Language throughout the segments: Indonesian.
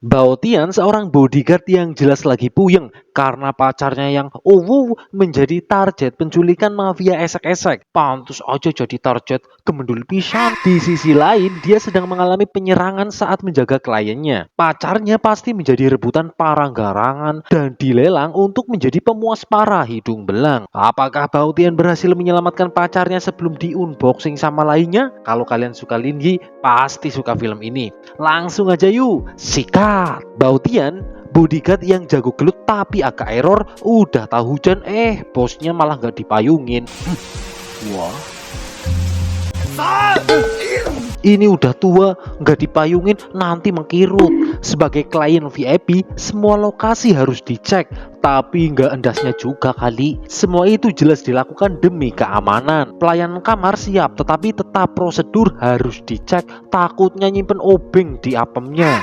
Baotian seorang bodyguard yang jelas lagi puyeng karena pacarnya yang menjadi target penculikan mafia esek-esek. Pantes aja jadi target kemendul pisan. Di sisi lain, dia sedang mengalami penyerangan saat menjaga kliennya. Pacarnya pasti menjadi rebutan parang garangan dan dilelang untuk menjadi pemuas para hidung belang. Apakah Baotian berhasil menyelamatkan pacarnya sebelum di-unboxing sama lainnya? Kalau kalian suka Lin Yi, pasti suka film ini. Langsung aja yuk, sikat! Baotian, bodyguard yang jago gelut tapi agak error, udah tahu hujan bosnya malah nggak dipayungin. Wah. Ini udah tua, nggak dipayungin nanti mengkirut. Sebagai klien VIP, semua lokasi harus dicek. Tapi nggak endasnya juga kali. Semua itu jelas dilakukan demi keamanan. Pelayan kamar siap, tetapi tetap prosedur harus dicek. Takutnya nyimpen obeng di apemnya.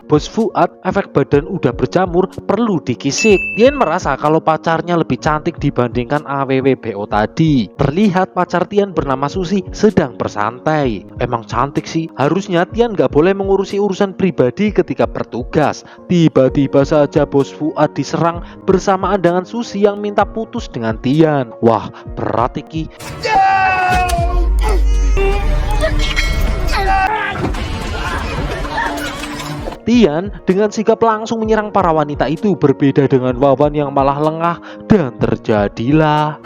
Bos Fuad, efek badan udah berjamur, perlu dikisik. Tian merasa kalau pacarnya lebih cantik dibandingkan AWW BO tadi. Terlihat pacar Tian bernama Susi sedang bersantai. Emang cantik sih. Harusnya Tian nggak boleh mengurusi urusan pribadi ketika bertugas. Tiba-tiba saja Bos Fuad diserang bersamaan dengan Susi yang minta putus dengan Tian. Wah, berat iki. Tian dengan sigap langsung menyerang para wanita itu, berbeda dengan Wawan yang malah lengah, dan terjadilah.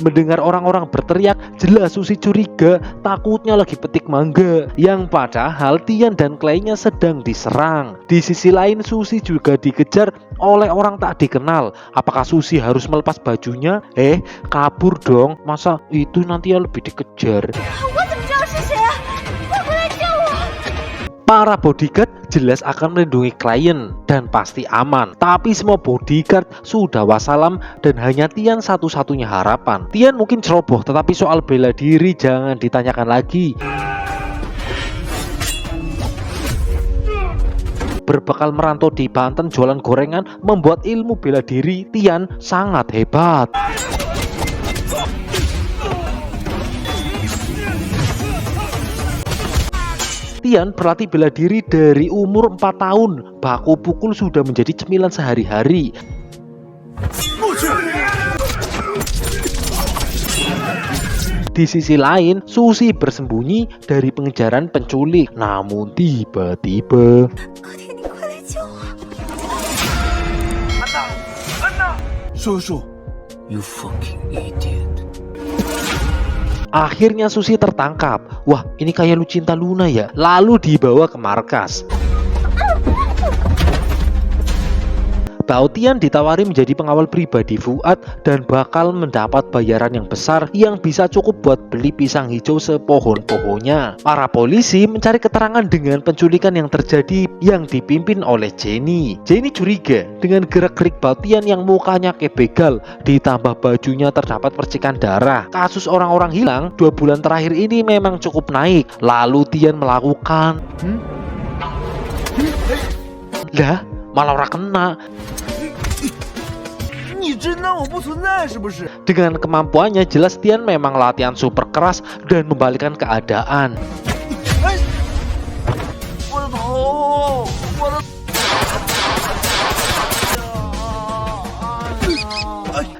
Mendengar orang-orang berteriak, jelas Susi curiga, takutnya lagi petik mangga, yang padahal Tian dan kliennya sedang diserang. Di sisi lain, Susi juga dikejar oleh orang tak dikenal. Apakah Susi harus melepas bajunya? Kabur dong, masa itu nanti ya lebih dikejar. Para bodyguard jelas akan melindungi klien dan pasti aman. Tapi semua bodyguard sudah wassalam dan hanya Tian satu-satunya harapan. Tian mungkin ceroboh, tetapi soal bela diri jangan ditanyakan lagi. Berbekal merantau di Banten jualan gorengan, membuat ilmu bela diri Tian sangat hebat. Tian berlatih bela diri dari umur 4 tahun. Baku pukul sudah menjadi cemilan sehari-hari. Di sisi lain, Susi bersembunyi dari pengejaran penculik. Namun tiba-tiba you fucking idiot. Akhirnya Susi tertangkap. Wah, ini kayak Lucinta Luna ya. Lalu dibawa ke markas. Baotian ditawari menjadi pengawal pribadi Fuad dan bakal mendapat bayaran yang besar yang bisa cukup buat beli pisang hijau sepohon-pohonnya. Para polisi mencari keterangan dengan penculikan yang terjadi yang dipimpin oleh Jenny. Jenny curiga dengan gerak-gerik Baotian yang mukanya kayak begal, ditambah bajunya terdapat percikan darah. Kasus orang-orang hilang 2 bulan terakhir ini memang cukup naik. Lalu Tian melakukan lah, malah orang kena. Dengan kemampuannya jelas Tian memang latihan super keras dan membalikkan keadaan.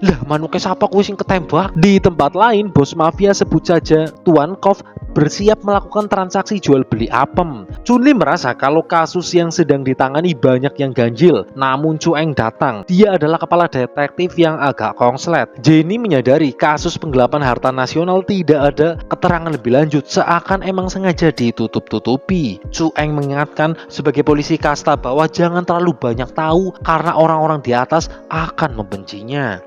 Lah, manuknya siapa kuwi sing ketembak? Di tempat lain, bos mafia sebut saja Tuan Kov bersiap melakukan transaksi jual beli apem. Chunli merasa kalau kasus yang sedang ditangani banyak yang ganjil. Namun Chueng datang. Dia adalah kepala detektif yang agak konslet. Jenny menyadari kasus penggelapan harta nasional tidak ada keterangan lebih lanjut, seakan emang sengaja ditutup-tutupi. Chueng mengingatkan sebagai polisi kasta bawah jangan terlalu banyak tahu karena orang-orang di atas akan membencinya.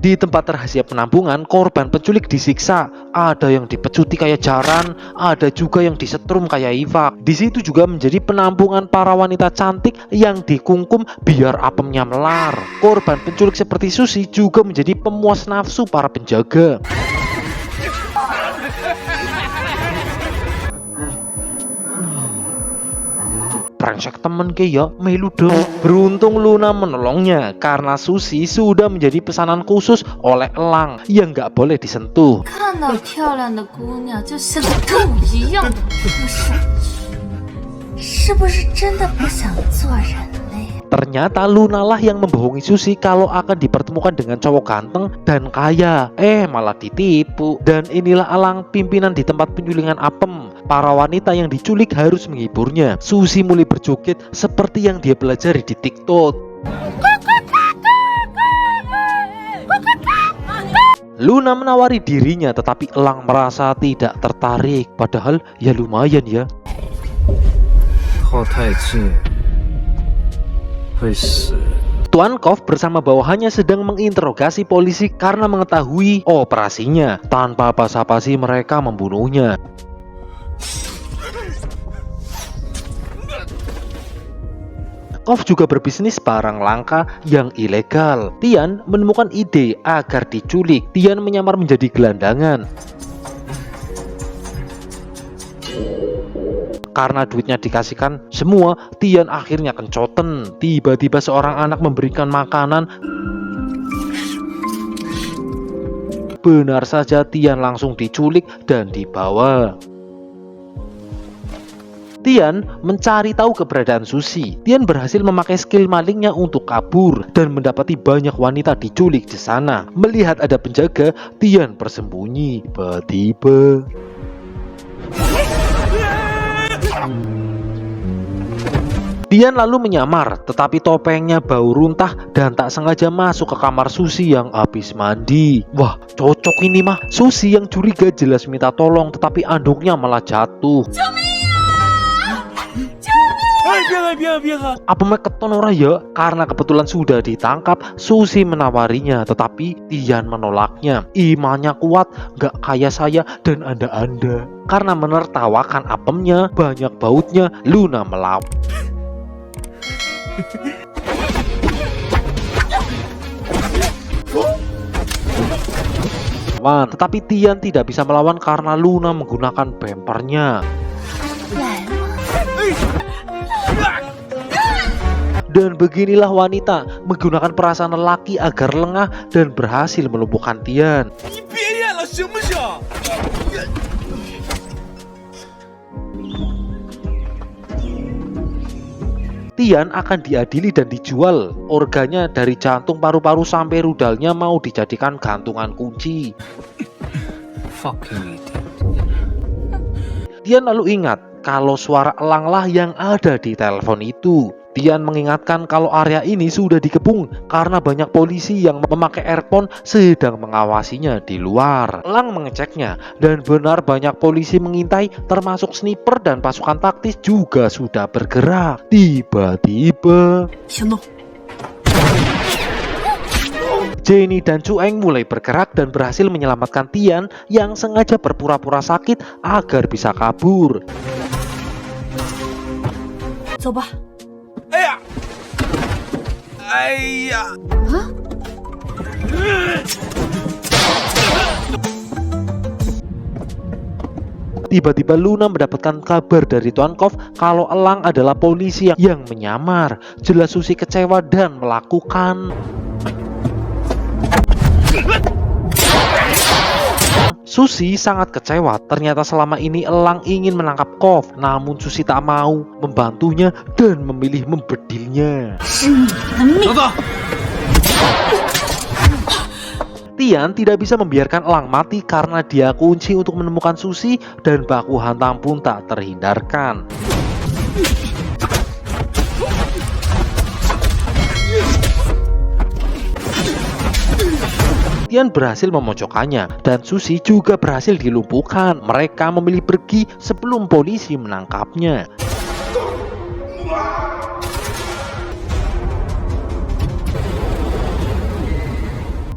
Di tempat rahasia penampungan, korban penculik disiksa. Ada yang dipecuti kayak jaran, ada juga yang disetrum kayak Iva. Di situ juga menjadi penampungan para wanita cantik yang dikungkum biar apemnya melar. Korban penculik seperti Susi juga menjadi pemuas nafsu para penjaga. brengsek temen ke ya, melu dong. Beruntung Luna menolongnya karena Susi sudah menjadi pesanan khusus oleh Elang yang nggak boleh disentuh. 看到漂亮的姑娘就像个狗一样的扑上去，是不是真的不想做人类？ Ternyata Luna lah yang membohongi Susi kalau akan dipertemukan dengan cowok ganteng dan kaya. Malah ditipu. Dan inilah Elang, pimpinan di tempat penculikan Apem. Para wanita yang diculik harus menghiburnya. Susi mulai berjoget seperti yang dia pelajari di TikTok. Luna menawari dirinya, tetapi Elang merasa tidak tertarik. Padahal ya lumayan ya. Tuan Kov bersama bawahannya sedang menginterogasi polisi karena mengetahui operasinya. Tanpa basa-basi mereka membunuhnya. Kov juga berbisnis barang langka yang ilegal. Tian menemukan ide agar diculik. Tian menyamar menjadi gelandangan. Karena duitnya dikasihkan semua, Tian akhirnya kencoten. Tiba-tiba seorang anak memberikan makanan. Benar saja, Tian langsung diculik dan dibawa. Tian mencari tahu keberadaan Susi. Tian berhasil memakai skill malingnya untuk kabur dan mendapati banyak wanita diculik di sana. Melihat ada penjaga, Tian bersembunyi. Tiba-tiba Tian lalu menyamar, tetapi topengnya bau runtah dan tak sengaja masuk ke kamar Susi yang habis mandi. Wah, cocok ini mah. Susi yang curiga jelas minta tolong, tetapi anduknya malah jatuh. Apa mau keton ora ya? Karena kebetulan sudah ditangkap, Susi menawarinya, tetapi Tian menolaknya. Imannya kuat, gak kaya saya dan anda-anda. Karena menertawakan apemnya, banyak bautnya, Luna melawan. Tetapi Tian tidak bisa melawan karena Luna menggunakan bempernya. Dan beginilah wanita menggunakan perasaan lelaki agar lengah dan berhasil melumpuhkan Tian. Tian akan diadili dan dijual. Organnya dari jantung, paru-paru sampai rudalnya mau dijadikan gantungan kunci. Tian lalu ingat kalau suara Elanglah yang ada di telepon itu. Tian mengingatkan kalau area ini sudah dikepung karena banyak polisi yang memakai earphone sedang mengawasinya di luar. Elang mengeceknya dan benar banyak polisi mengintai, termasuk sniper dan pasukan taktis juga sudah bergerak. Tiba-tiba Jenny dan Cueng mulai bergerak dan berhasil menyelamatkan Tian yang sengaja berpura-pura sakit agar bisa kabur. Coba. Tiba-tiba Luna mendapatkan kabar dari Tuan Kov kalau Elang adalah polisi yang menyamar. Jelas Susi kecewa dan melakukan. Susi sangat kecewa. Ternyata selama ini Elang ingin menangkap Kov, namun Susi tak mau membantunya dan memilih membedilnya. Tian tidak bisa membiarkan Elang mati karena dia kunci untuk menemukan Susi dan baku hantam pun tak terhindarkan. Tian berhasil memojokkannya dan Susi juga berhasil dilumpuhkan. Mereka memilih pergi sebelum polisi menangkapnya.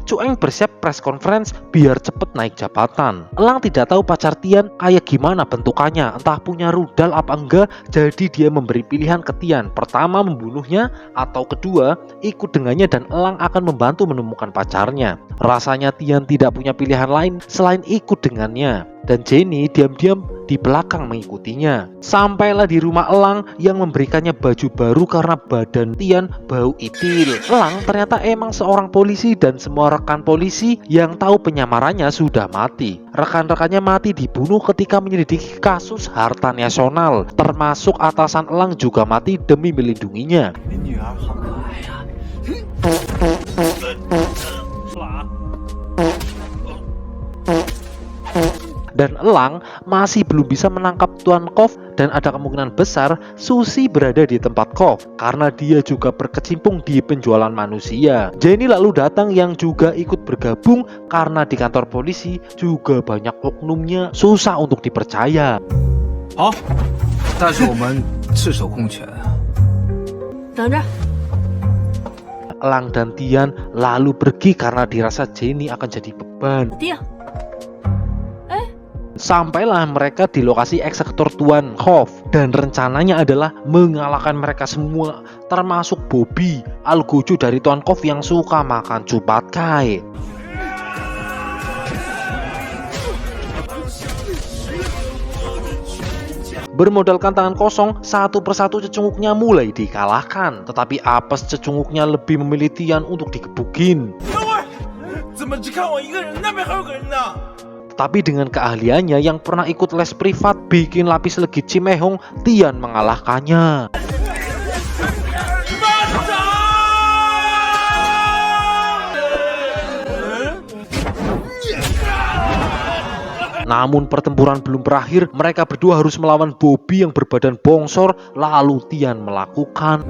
Cueng bersiap press conference biar cepet naik jabatan. Elang tidak tahu pacar Tian kayak gimana bentukannya, entah punya rudal apa enggak, jadi dia memberi pilihan ke Tian. Pertama membunuhnya, atau kedua ikut dengannya dan Elang akan membantu menemukan pacarnya. Rasanya Tian tidak punya pilihan lain selain ikut dengannya. Dan Jenny diam-diam di belakang mengikutinya. Sampailah di rumah Elang yang memberikannya baju baru karena badan Tian bau itil. Elang ternyata emang seorang polisi dan semua rekan polisi yang tahu penyamarannya sudah mati. Rekan-rekannya mati dibunuh ketika menyelidiki kasus harta nasional. Termasuk atasan Elang juga mati demi melindunginya. Dan Elang masih belum bisa menangkap Tuan Kov dan ada kemungkinan besar Susi berada di tempat Kov karena dia juga berkecimpung di penjualan manusia. Jenny lalu datang yang juga ikut bergabung karena di kantor polisi juga banyak oknumnya susah untuk dipercaya. 好，但是我们赤手空拳。等着。 Elang dan Tian lalu pergi karena dirasa Jenny akan jadi beban. 定。 Sampailah mereka di lokasi eksekutor Tuan Kov dan rencananya adalah mengalahkan mereka semua, termasuk Bobby, algojo dari Tuan Kov yang suka makan cupat kai. Bermodalkan tangan kosong, satu persatu cecunguknya mulai dikalahkan. Tetapi apes cecunguknya lebih memilih Tian untuk digebukin. Tapi dengan keahliannya yang pernah ikut les privat bikin lapis legit Cimehong, Tian mengalahkannya. Namun pertempuran belum berakhir, mereka berdua harus melawan Bobby yang berbadan bongsor, lalu Tian melakukan.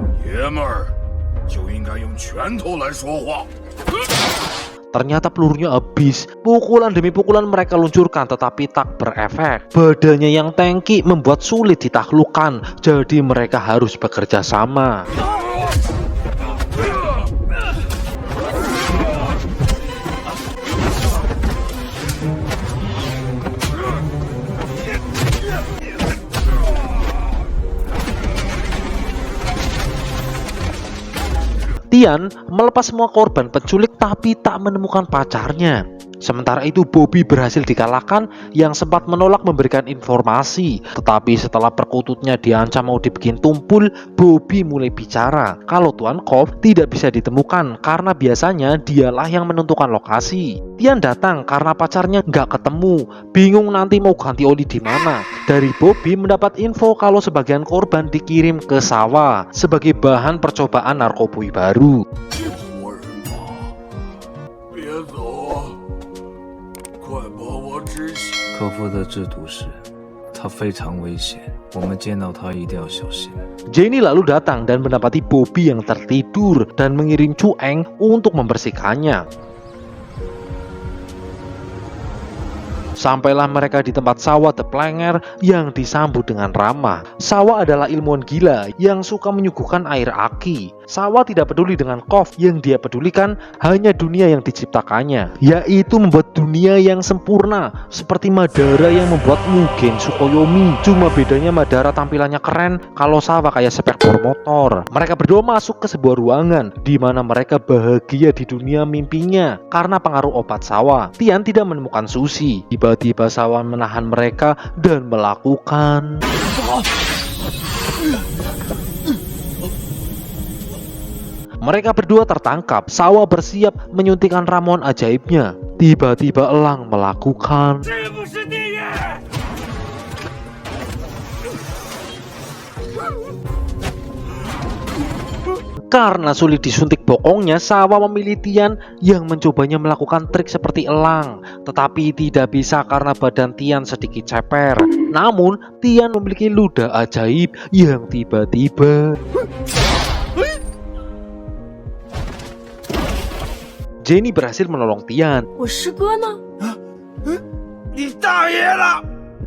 Ternyata pelurunya habis. Pukulan demi pukulan mereka luncurkan tetapi tak berefek. Badannya yang tangki membuat sulit ditaklukkan. Jadi mereka harus bekerja sama. Tian melepas semua korban penculik tapi tak menemukan pacarnya. Sementara itu Bobby berhasil dikalahkan yang sempat menolak memberikan informasi. Tetapi setelah perkututnya diancam mau dibikin tumpul, Bobby mulai bicara kalau Tuan Kov tidak bisa ditemukan karena biasanya dialah yang menentukan lokasi. Tian datang karena pacarnya nggak ketemu, bingung nanti mau ganti oli di mana. Dari Bobby mendapat info kalau sebagian korban dikirim ke sawah sebagai bahan percobaan narkoboi baru. 科夫的制毒师，他非常危险，我们见到他一定要小心。 Jenny lalu datang dan mendapati Bobby yang tertidur dan mengirim Chu Eng untuk membersihkannya. Sampailah mereka di tempat Sawa The Plenger yang disambut dengan ramah. Sawa adalah ilmuwan gila yang suka menyuguhkan air aki. Sawa tidak peduli dengan Kov, yang dia pedulikan hanya dunia yang diciptakannya, yaitu membuat dunia yang sempurna seperti Madara yang membuat Mugen Tsukuyomi. Cuma bedanya Madara tampilannya keren, kalau Sawa kayak spektor motor. Mereka berdua masuk ke sebuah ruangan di mana mereka bahagia di dunia mimpinya karena pengaruh obat Sawa. Tian tidak menemukan Susi. Tiba-tiba Sawa menahan mereka dan melakukan. Mereka berdua tertangkap. Sawa bersiap menyuntikkan ramuan ajaibnya. Tiba-tiba Elang melakukan. Karena sulit disuntik bokongnya, Sawa memilih Tian yang mencobanya melakukan trik seperti Elang. Tetapi tidak bisa karena badan Tian sedikit ceper. Namun Tian memiliki ludah ajaib yang tiba-tiba Jenny berhasil menolong Tian.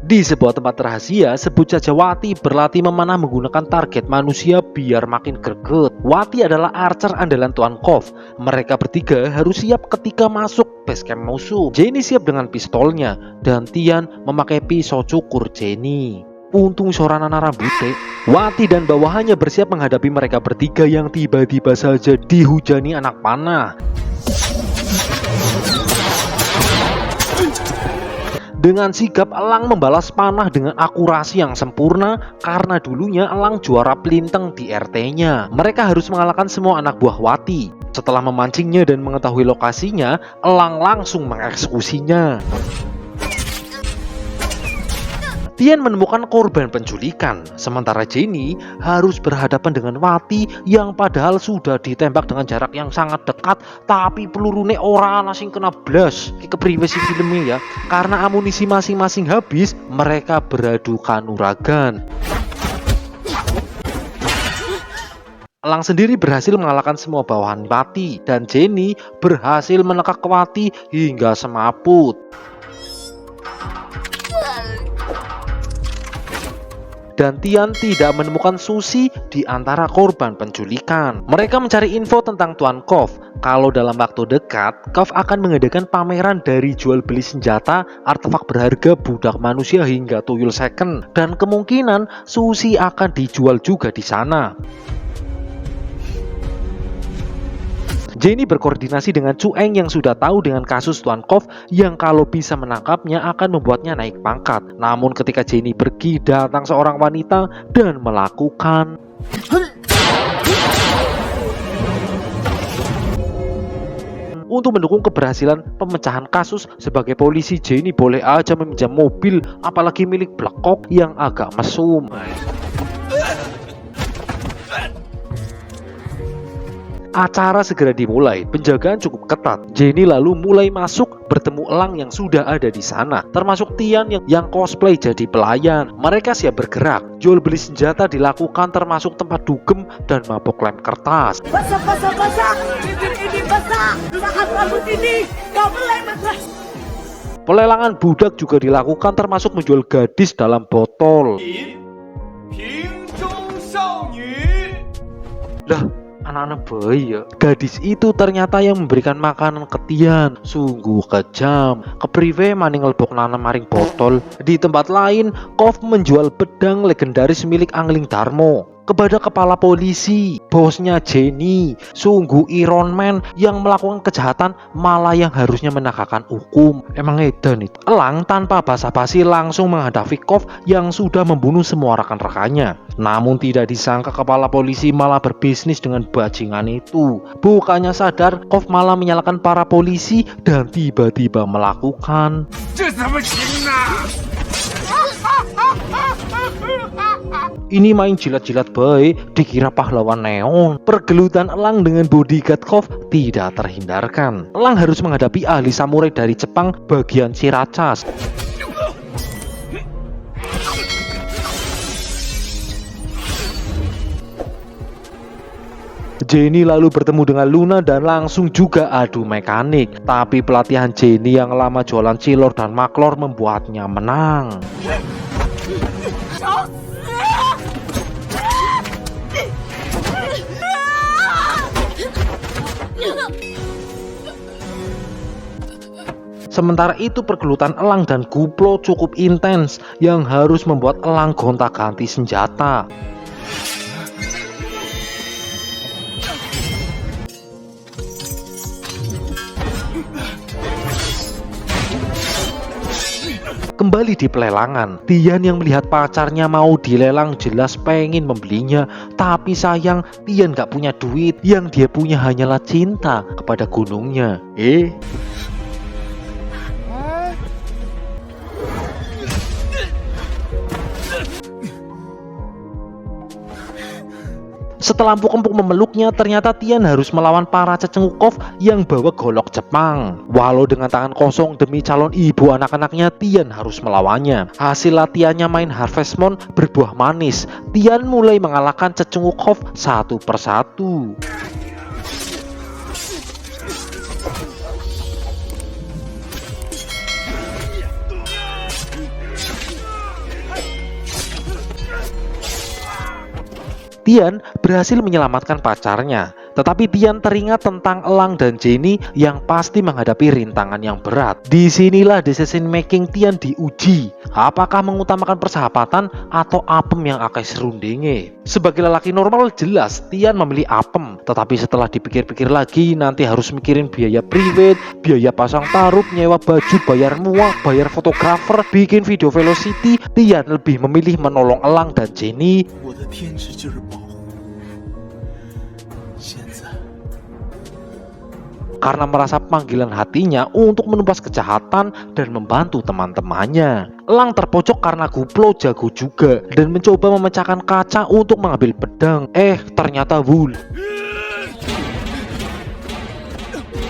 Di sebuah tempat rahasia, sebut saja Wati berlatih memanah menggunakan target manusia biar makin greget. Wati adalah archer andalan Tuan Kov. Mereka bertiga harus siap ketika masuk basecamp musuh. Jenny siap dengan pistolnya dan Tian memakai pisau cukur Jenny. Untung seorang anak rambutnya, Wati dan bawahannya bersiap menghadapi mereka bertiga yang tiba-tiba saja dihujani anak panah. Dengan sigap, Elang membalas panah dengan akurasi yang sempurna karena dulunya Elang juara pelintang di RT-nya. Mereka harus mengalahkan semua anak buah Wati. Setelah memancingnya dan mengetahui lokasinya, Elang langsung mengeksekusinya. Tian menemukan korban penculikan, sementara Jenny harus berhadapan dengan Wati yang padahal sudah ditembak dengan jarak yang sangat dekat, tapi pelurune ora ana sing kena blas. Iki kepriwe sih filmnya ya? Karena amunisi masing-masing habis, mereka beradu kanuragan. Elang sendiri berhasil mengalahkan semua bawahan Wati dan Jenny berhasil menekak Wati hingga semaput. Dan Tian tidak menemukan Susi di antara korban penculikan. Mereka mencari info tentang Tuan Kov. Kalau dalam waktu dekat, Kov akan mengadakan pameran dari jual beli senjata, artefak berharga, budak manusia hingga tuyul second. Dan kemungkinan Susi akan dijual juga di sana. Jenny berkoordinasi dengan Chu Eng yang sudah tahu dengan kasus Tuan Kov yang kalau bisa menangkapnya akan membuatnya naik pangkat. Namun ketika Jenny pergi, datang seorang wanita dan melakukan untuk mendukung keberhasilan pemecahan kasus. Sebagai polisi, Jenny boleh aja meminjam mobil, apalagi milik Black Hawk yang agak mesum. Acara segera dimulai, penjagaan cukup ketat. Jenny lalu mulai masuk, bertemu Elang yang sudah ada di sana, termasuk Tian yang cosplay jadi pelayan. Mereka siap bergerak. Jual beli senjata dilakukan termasuk tempat dugem dan mabok lem kertas. Basah, ini basah, sangat rambut ini, gak boleh basah. Pelelangan budak juga dilakukan termasuk menjual gadis dalam botol. Lah, anak-anak bayi ya. Gadis itu ternyata yang memberikan makanan ke Tian. Sungguh kejam. Kepriwe maning ngelbok nana maring botol. Di tempat lain, Kov menjual pedang legendaris milik Angling Darmo kepada kepala polisi, bosnya Jenny. Sungguh Iron Man yang melakukan kejahatan malah yang harusnya menegakkan hukum. Emang edan itu. Elang tanpa basa-basi langsung menghadapi Kov yang sudah membunuh semua rekan-rekannya. Namun tidak disangka kepala polisi malah berbisnis dengan bajingan itu. Bukannya sadar, Kov malah menyalahkan para polisi dan tiba-tiba melakukan ini main jilat-jilat baik, dikira pahlawan neon. Pergelutan Elang dengan bodyguard Kov tidak terhindarkan. Elang harus menghadapi ahli samurai dari Jepang bagian Ciracas. Jenny lalu bertemu dengan Luna dan langsung juga adu mekanik. Tapi pelatihan Jenny yang lama jualan cilor dan maklor membuatnya menang. Sementara itu pergelutan Elang dan Guplo cukup intens yang harus membuat Elang gonta-ganti senjata. Kembali di pelelangan, Tian yang melihat pacarnya mau dilelang jelas pengen membelinya. Tapi sayang, Tian gak punya duit. Yang dia punya hanyalah cinta kepada gunungnya. Setelah empuk-empuk memeluknya, ternyata Tian harus melawan para cecenguk Kov yang bawa golok Jepang. Walau dengan tangan kosong demi calon ibu anak-anaknya, Tian harus melawannya. Hasil latihannya main Harvest Moon berbuah manis. Tian mulai mengalahkan cecenguk Kov satu persatu. Tian berhasil menyelamatkan pacarnya. Tetapi Tian teringat tentang Elang dan Jenny yang pasti menghadapi rintangan yang berat. Disinilah decision making Tian diuji. Apakah mengutamakan persahabatan atau apem yang akai serundenge? Sebagai lelaki normal jelas Tian memilih apem. Tetapi setelah dipikir-pikir lagi, nanti harus mikirin biaya private, biaya pasang taruh, nyewa baju, bayar muak, bayar fotografer, bikin video velocity. Tian lebih memilih menolong Elang dan Jenny. 我的天职就是保护。现在， karena merasa panggilan hatinya untuk menumpas kejahatan dan membantu teman-temannya. Elang terpojok karena Guplo jago juga dan mencoba memecahkan kaca untuk mengambil pedang. Ternyata Wul.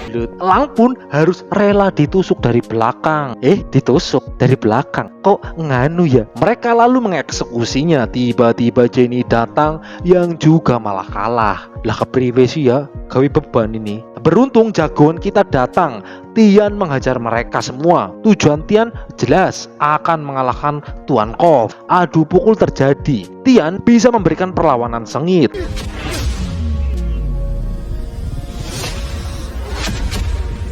Elang pun harus rela ditusuk dari belakang. Ditusuk dari belakang. Kok nganu ya? Mereka lalu mengeksekusinya. Tiba-tiba Jenny datang yang juga malah kalah. Lah kepriwe sih ya? Gawe beban ini. Beruntung jagoan kita datang. Tian menghajar mereka semua. Tujuan Tian jelas akan mengalahkan Tuan Kof. Adu pukul terjadi. Tian bisa memberikan perlawanan sengit.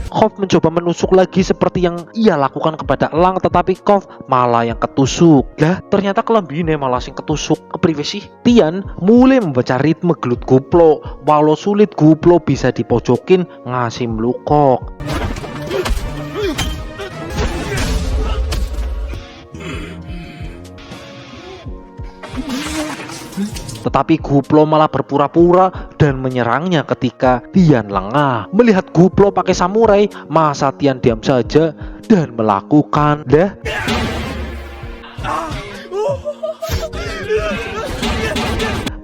Kof mencoba menusuk lagi seperti yang ia lakukan kepada Elang, tetapi Kof malah yang ketusuk. Lah ternyata kelambine malah sing ketusuk. Kepriwe sih? Tian mulai membaca ritme gelut Guplo. Walau sulit, Guplo bisa dipojokin ngasih melukok. Tetapi Guplo malah berpura-pura dan menyerangnya ketika Tian lengah. Melihat Guplo pakai samurai, masa Tian diam saja dan melakukan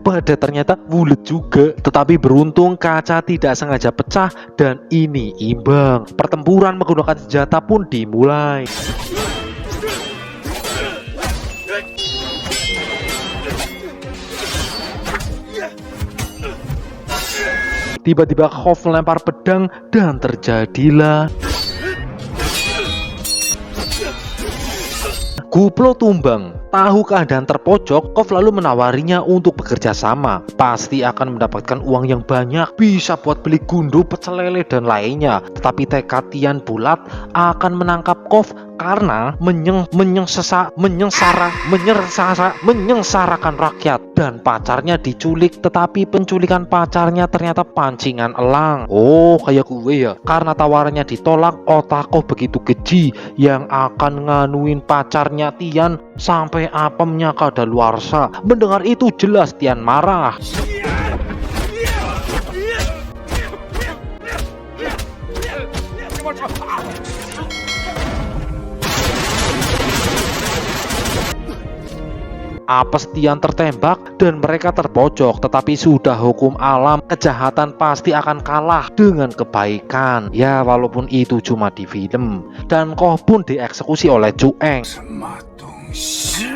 pada ternyata bulet juga. Tetapi beruntung kaca tidak sengaja pecah dan ini imbang. Pertempuran menggunakan senjata pun dimulai. Tiba-tiba Kof melempar pedang dan terjadilah Guplo tumbang. Tahu keadaan terpojok, Kof lalu menawarinya untuk bekerja sama. Pasti akan mendapatkan uang yang banyak, bisa buat beli gundu, pecel lele dan lainnya. Tetapi tekad Tian bulat akan menangkap Kof karena menyengsarakan rakyat dan pacarnya diculik. Tetapi penculikan pacarnya ternyata pancingan Elang. Oh, kayak gue ya. Karena tawarannya ditolak, otak Kof begitu keji yang akan nganuin pacarnya Tian sampai apemnya kadaluarsa. Mendengar itu jelas Tian marah. Apes Tian tertembak dan mereka terpojok. Tetapi sudah hukum alam, kejahatan pasti akan kalah dengan kebaikan. Ya walaupun itu cuma di film. Dan Kof pun dieksekusi oleh Cueng. 什么东西？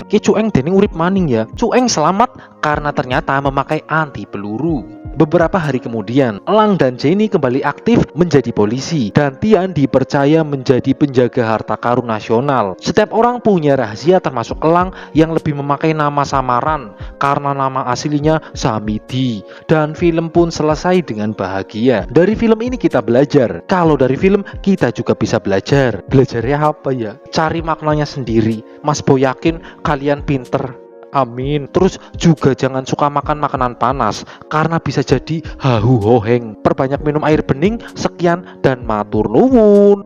Ki Cueng dening urip maning ya. Cueng selamat karena ternyata memakai anti peluru. Beberapa hari kemudian, Elang dan Jenny kembali aktif menjadi polisi dan Tian dipercaya menjadi penjaga harta karun nasional. Setiap orang punya rahasia termasuk Elang yang lebih memakai nama samaran karena nama aslinya Samidi. Dan film pun selesai dengan bahagia. Dari film ini kita belajar. Kalau dari film kita juga bisa belajar. Belajarnya apa ya? Cari maknanya sendiri. Mas Boy yakin kalian pinter. Amin. Terus juga jangan suka makan makanan panas karena bisa jadi hahu hoheng. Perbanyak minum air bening. Sekian dan matur nuwun.